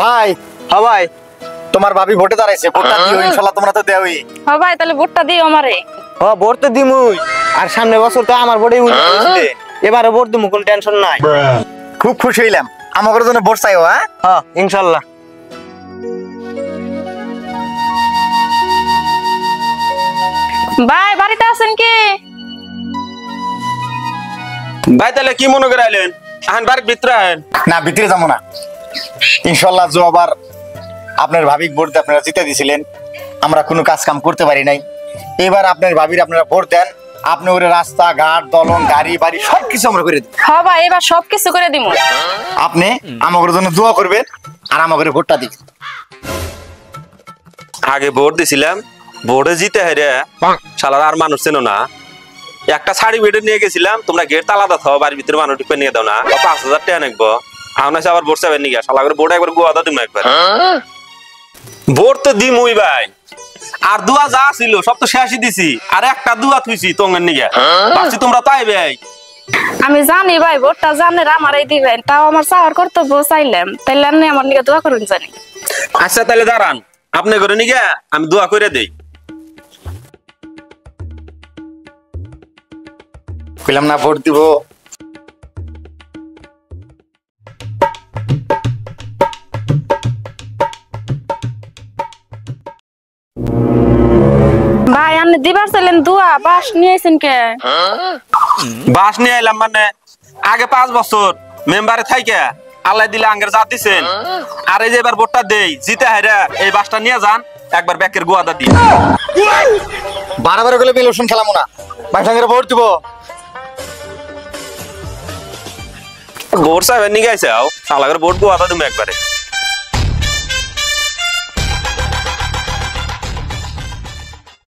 ভাই হ্যাঁ ভাই, তোমার ভাবি ভোটে দাঁড়াইছে, ভোটটা দিও ইনশাআল্লাহ। তোমরা তো দেওই। হ্যাঁ ভাই, তাহলে ভোটটা দিও আমারে। ভোট তো দিমুই। আর সামনে বছর তো আমার ভোটে এবারে ভোট দিমু, কোনো টেনশন নাই। খুব খুশি হইলাম। আমাদের জন্য ভোট চাইও। হ্যাঁ হ্যাঁ, ইনশাআল্লাহ। ভাই বাড়িতে আছেন কি? ভাই তাহলে কি মনে করে আইলেন? আহেন বাড়ির ভিতরে আহেন। না, ভিতরে যাবো না। ইনশাআল্লাহ আবার আপনার ভাবিক ভোট দিয়ে আপনারা জিতে দিয়েছিলেন, আমরা কোনো কাজ কাম করতে পারি নাই। এবার আপনার ভাবির আপনারা ভোট দেন, আপনি ওরে রাস্তা ঘাট দলন গাড়ি বাড়ি সবকিছু আমরা করে দিই। হ্যাঁ ভাই, এবার সবকিছু করে দিমু। আপনি আমাদের জন্য দোয়া করবেন আর আমাদের ভোটটা দিবেন। আগে ভোট দিছিলাম, ভোটে জিতে হেরে শালার আর মানুষ চেনো না। একটা শাড়ি বেডে নিয়ে গেছিলাম, তোমরা গেট তালা দাও, বাড়ির ভিতরে মানুষ টিপে নিয়ে দাও না, 5,000 টাকা নেবো। আমার আবার ভোট চাবেন নিয়ে শালা করে ভোট একবার গোয়া দাও দিম একবার। ভোট তো দিমুই ভাই, আর দুয়া যা ছিল সব তো শেষই দিছি, আর একটা দুয়া থুইছি তোমার নিয়ে। ভাবছি তোমরা তাই ভাই। আমি জানি ভাই, ভোটটা জানেন আমারই দিবেন, তাও আমার চাওয়ার কর্তব্য চাইলাম, তাইলে আপনি আমার নিকে দোয়া করুন জানি। আচ্ছা তাহলে দাঁড়ান, আপনি করে নিয়ে আমি দোয়া করে দেই। কইলাম না ভোট দিব। ভাই আপনি দিবার চাইলেন দোয়া, বাস নিয়েছেন কে? বাস নিয়ে এলাম মানে আগে 5 বছর মেম্বারে থাইকে আল্লাহ দিলে আঙ্গের জাত দিছেন, আর এই যে এবার ভোটটা দেই জিতে হাইরা এই বাসটা নিয়ে যান একবার ব্যাকের গোয়াদা দিয়ে। বারবার গেলে ইলেকশন খেলামো না, ভাই সঙ্গে ভোট দিব। ভোট চাইবেন নিয়ে গেছে আও শালা করে ভোট গোয়াদা তুমি একবারে।